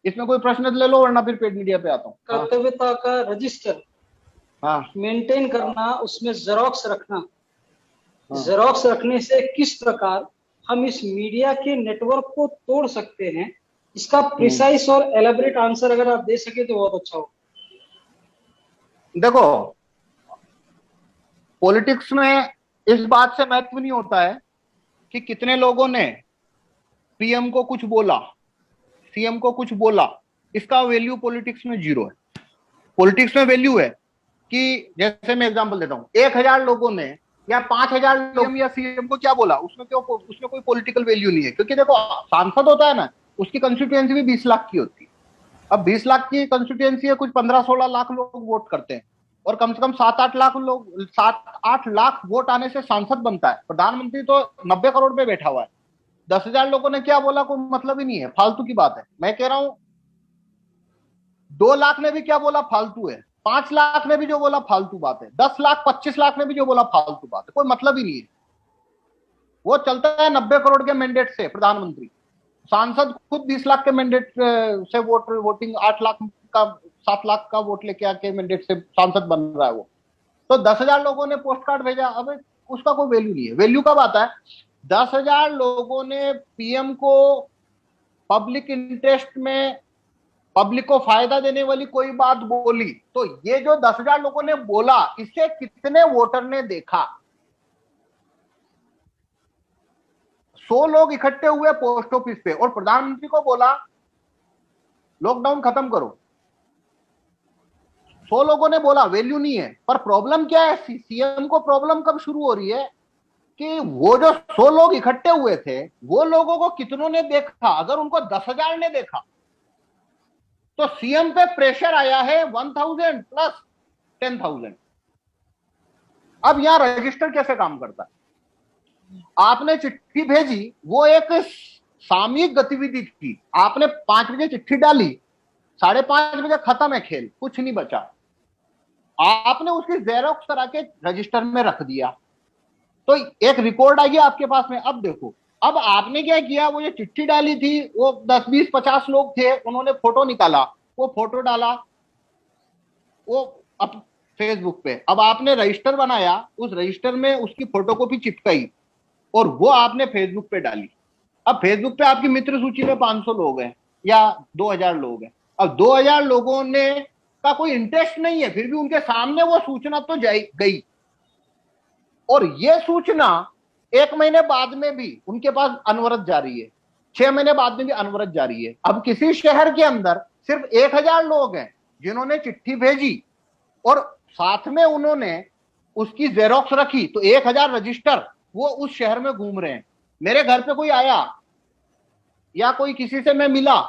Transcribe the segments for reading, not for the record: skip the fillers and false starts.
इसमें कोई प्रश्न ले लो वरना फिर पेड मीडिया पे आता हूँ। कर्तव्यता का रजिस्टर मेंटेन करना, उसमें जेरोक्स रखना, जेरोक्स रखने से किस प्रकार हम इस मीडिया के नेटवर्क को तोड़ सकते हैं, इसका प्रिसाइज और एलेबरेट आंसर अगर आप दे सके तो बहुत अच्छा हो। देखो, पॉलिटिक्स में इस बात से महत्व नहीं होता है कि कितने लोगों ने पीएम को कुछ बोला, सीएम को कुछ बोला, इसका वैल्यू पॉलिटिक्स में जीरो है। पॉलिटिक्स में वैल्यू है कि जैसे मैं एग्जांपल देता हूं, 1000 लोगों ने या 5000 लोग या सीएम को क्या बोला, उसमें कोई पॉलिटिकल वैल्यू नहीं है। क्योंकि देखो, सांसद होता है ना, उसकी कंस्टिट्यूएंसी भी 20 लाख की होती है। अब 20 लाख की कंस्टिट्यूएंसी है, कुछ 15-16 लाख लोग वोट करते हैं और कम से कम 7-8 लाख वोट आने से सांसद बनता है। प्रधानमंत्री तो 90 करोड़ पे बैठा हुआ है। 10,000 लोगों ने क्या बोला कोई मतलब ही नहीं है, फालतू की बात है। मैं कह रहा हूं 2 लाख ने भी क्या बोला फालतू है, 5 लाख ने भी जो बोला फालतू बात है, 10 लाख 25 लाख ने भी जो बोला फालतू बात है, कोई मतलब ही नहीं है। वो चलता है 90 करोड़ के मैंडेट से प्रधानमंत्री। सांसद खुद 20 लाख के मैंडेट से वोटिंग 8 लाख का 7 लाख का वोट लेके आके मैंडेट से सांसद बन रहा है वो। तो 10,000 लोगों ने पोस्ट कार्ड भेजा, अब उसका कोई वैल्यू नहीं है। वैल्यू कब आता है, 10,000 लोगों ने पीएम को पब्लिक इंटरेस्ट में, पब्लिक को फायदा देने वाली कोई बात बोली, तो ये जो 10,000 लोगों ने बोला, इसे कितने वोटर ने देखा। 100 लोग इकट्ठे हुए पोस्ट ऑफिस पे और प्रधानमंत्री को बोला लॉकडाउन खत्म करो, 100 लोगों ने बोला, वैल्यू नहीं है। पर प्रॉब्लम क्या है, सीएम को प्रॉब्लम कब शुरू हो रही है कि वो जो 100 लोग इकट्ठे हुए थे, वो लोगों को कितनों ने देखा। अगर उनको 10,000 ने देखा तो सीएम पे प्रेशर आया है 1000 प्लस 10,000। अब यहां रजिस्टर कैसे काम करता है, आपने चिट्ठी भेजी, वो एक सामयिक गतिविधि थी। आपने 5 बजे चिट्ठी डाली, 5:30 बजे खत्म है खेल, कुछ नहीं बचा। आपने उसकी जेरोक्स करा के रजिस्टर में रख दिया, तो एक रिकॉर्ड आ गया आपके पास में। अब देखो, अब आपने क्या किया, वो जो चिट्ठी डाली थी, वो 10, 20, 50 लोग थे, उन्होंने फोटो निकाला, वो फोटो डाला वो अब फेसबुक पे। अब आपने रजिस्टर बनाया, उस रजिस्टर में उसकी फोटोकॉपी चिपकाई और वो आपने फेसबुक पे डाली। अब फेसबुक पे आपकी मित्र सूची में 500 लोग हैं या 2,000 लोग हैं। अब 2,000 लोगों ने का कोई इंटरेस्ट नहीं है, फिर भी उनके सामने वो सूचना तो गई, और ये सूचना 1 महीने बाद में भी उनके पास अनवरत जारी है, 6 महीने बाद में भी अनवरत जारी है। अब किसी शहर के अंदर सिर्फ 1,000 लोग हैं जिन्होंने चिट्ठी भेजी और साथ में उन्होंने उसकी जेरोक्स रखी, तो 1,000 रजिस्टर वो उस शहर में घूम रहे हैं। मेरे घर पे कोई आया या कोई किसी से मैं मिला,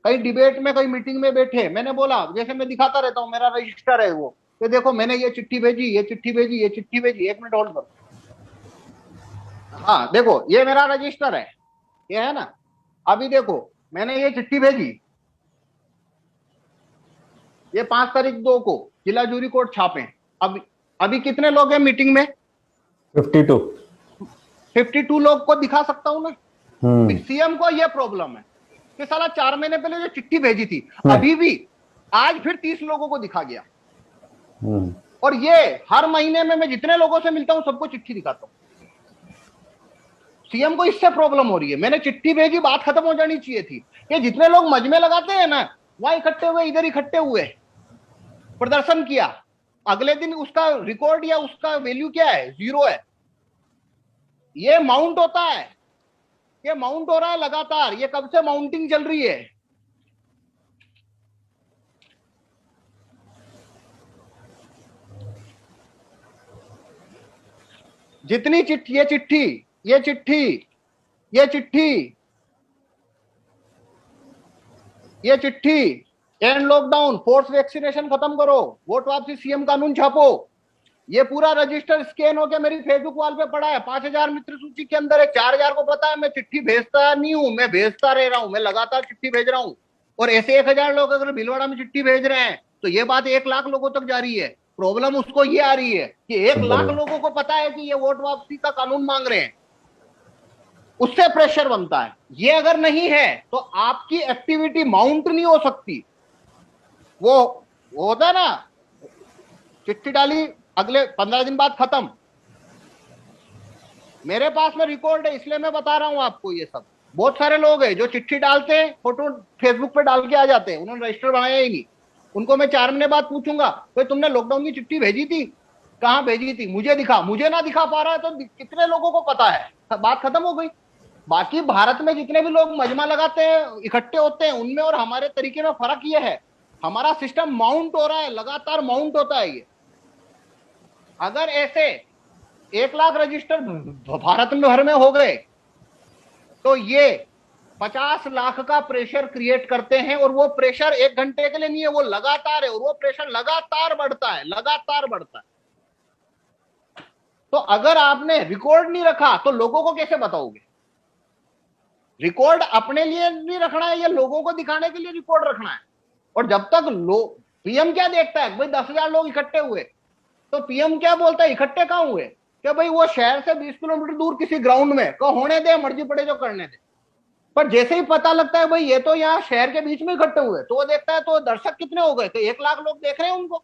कहीं डिबेट में, कहीं मीटिंग में बैठे, मैंने बोला, जैसे मैं दिखाता रहता हूं, मेरा रजिस्टर है वो, तो देखो मैंने ये चिट्ठी भेजी, ये चिट्ठी भेजी, ये चिट्ठी भेजी। 1 मिनट होल्ड करो, हाँ देखो ये मेरा रजिस्टर है, ये है ना। अभी देखो मैंने ये चिट्ठी भेजी, ये 5 तारीख 2 को जिला जूरी कोर्ट छापे। अब अभी कितने लोग हैं मीटिंग में, 52 लोग को दिखा सकता हूं ना। सीएम को यह प्रॉब्लम है कि साला 4 महीने पहले जो चिट्ठी भेजी थी, अभी भी आज फिर 30 लोगों को दिखा गया। और ये हर महीने में मैं जितने लोगों से मिलता हूं सबको चिट्ठी दिखाता हूं। सीएम को इससे प्रॉब्लम हो रही है। मैंने चिट्ठी भेजी, बात खत्म हो जानी चाहिए थी। ये जितने लोग मजमे लगाते हैं ना, वहां इकट्ठे हुए, इधर इकट्ठे हुए, प्रदर्शन किया, अगले दिन उसका रिकॉर्ड या उसका वैल्यू क्या है, 0 है। ये माउंट होता है, ये माउंट हो रहा है लगातार। ये कब से माउंटिंग चल रही है, जितनी चिट्ठी, ये चिट्ठी, ये चिट्ठी, ये चिट्ठी, ये चिट्ठी, एंड लॉकडाउन, फोर्स वैक्सीनेशन खत्म करो, वोट वापसी, सीएम कानून छापो, ये पूरा रजिस्टर स्कैन होकर मेरी फेसबुक वॉल पे पड़ा है। 5,000 मित्र सूची के अंदर है। 4,000 को पता है मैं चिट्ठी भेजता नहीं हूं, मैं भेजता रह रहा हूं, मैं लगातार चिट्ठी भेज रहा हूं। और ऐसे 1,000 लोग अगर भीलवाड़ा में चिट्ठी भेज रहे हैं तो ये बात 1 लाख लोगों तक जा रही है। प्रॉब्लम उसको ये आ रही है कि 1 लाख लोगों को पता है कि ये वोट वापसी का कानून मांग रहे हैं। उससे प्रेशर बनता है। ये अगर नहीं है तो आपकी एक्टिविटी माउंट नहीं हो सकती। वो होता है ना, चिट्ठी डाली, अगले 15 दिन बाद खत्म। मेरे पास में रिकॉर्ड है, इसलिए मैं बता रहा हूं आपको ये सब। बहुत सारे लोग हैं जो चिट्ठी डालते हैं, फोटो फेसबुक पे डाल के आ जाते हैं, उन्होंने रजिस्टर बनाया ही नहीं। उनको मैं 4 महीने बाद पूछूंगा, भाई तुमने लॉकडाउन की चिट्ठी भेजी थी, कहाँ भेजी थी, मुझे दिखा। मुझे ना दिखा पा रहा है तो कितने लोगों को पता है, बात खत्म हो गई। बाकी भारत में जितने भी लोग मजमा लगाते हैं, इकट्ठे होते हैं, उनमें और हमारे तरीके में फर्क ये है, हमारा सिस्टम माउंट हो रहा है, लगातार माउंट होता है ये। अगर ऐसे 1 लाख रजिस्टर भारत में भर में हो गए तो ये 50 लाख का प्रेशर क्रिएट करते हैं, और वो प्रेशर 1 घंटे के लिए नहीं है, वो लगातार है, और वो प्रेशर लगातार बढ़ता है, लगातार बढ़ता है। तो अगर आपने रिकॉर्ड नहीं रखा तो लोगों को कैसे बताओगे? रिकॉर्ड अपने लिए नहीं रखना है, या लोगों को दिखाने के लिए रिकॉर्ड रखना है। और जब तक लोग, पीएम क्या देखता है, भाई 10,000 लोग इकट्ठे हुए, तो पीएम क्या बोलता है, इकट्ठे कहां हुए? कि भाई वो शहर से 20 किलोमीटर दूर किसी ग्राउंड में, को होने दे, मर्जी पड़े जो करने दे। पर जैसे ही पता लगता है भाई ये तो यहाँ शहर के बीच में इकट्ठे हुए, तो वो देखता है तो दर्शक कितने हो गए, तो 1 लाख लोग देख रहे हैं उनको।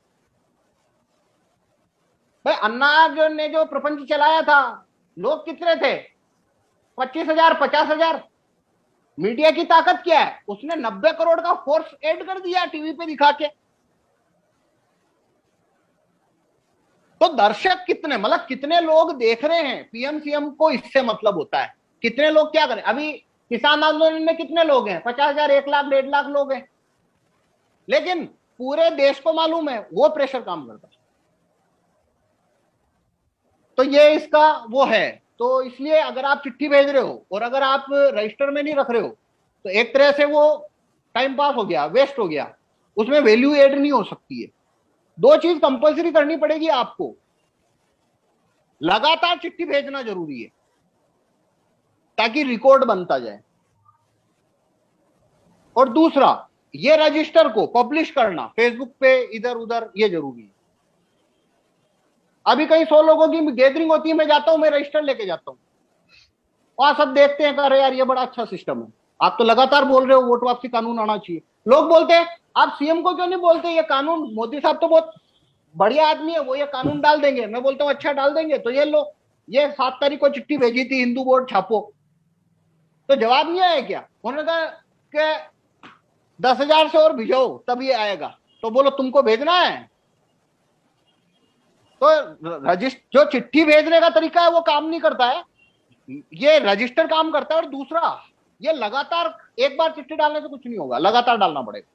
भाई अन्ना ने जो प्रपंच चलाया था, लोग कितने थे? 25,000, 50,000। मीडिया की ताकत क्या है? उसने 90 करोड़ का फोर्स ऐड कर दिया टीवी पे दिखा के। तो दर्शक कितने, मतलब कितने लोग देख रहे हैं, पीएम सीएम को इससे मतलब होता है। कितने लोग क्या करें? अभी किसान आंदोलन में कितने लोग हैं? 50,000, 1 लाख, 1.5 लाख लोग हैं। लेकिन पूरे देश को मालूम है वो प्रेशर काम करता है। तो ये इसका वो है। तो इसलिए अगर आप चिट्ठी भेज रहे हो और अगर आप रजिस्टर में नहीं रख रहे हो, तो एक तरह से वो टाइम पास हो गया, वेस्ट हो गया, उसमें वैल्यू एड नहीं हो सकती है। 2 चीज कंपलसरी करनी पड़ेगी आपको। लगातार चिट्ठी भेजना जरूरी है ताकि रिकॉर्ड बनता जाए, और दूसरा ये रजिस्टर को पब्लिश करना फेसबुक पे इधर उधर, ये जरूरी है। अभी कहीं 100 लोगों की गैदरिंग होती है, मैं जाता हूं, मैं रजिस्टर लेके जाता हूं, वहां सब देखते हैं, अरे यार ये बड़ा अच्छा सिस्टम है। आप तो लगातार बोल रहे हो वोट वापसी कानून आना चाहिए। लोग बोलते हैं आप सीएम को क्यों नहीं बोलते, ये कानून, मोदी साहब तो बहुत बढ़िया आदमी है, वो ये कानून डाल देंगे। मैं बोलता हूँ अच्छा डाल देंगे तो ये लो, ये 7 तारीख को चिट्ठी भेजी थी, हिंदू बोर्ड छापो। तो जवाब नहीं आया क्या? उन्होंने कहा कि 10,000 से और भिजाओ तब ये आएगा। तो बोलो तुमको भेजना है? तो रजिस्टर, जो चिट्ठी भेजने का तरीका है वो काम नहीं करता है, ये रजिस्टर काम करता है। और दूसरा, ये लगातार, एक बार चिट्ठी डालने से कुछ नहीं होगा, लगातार डालना पड़ेगा।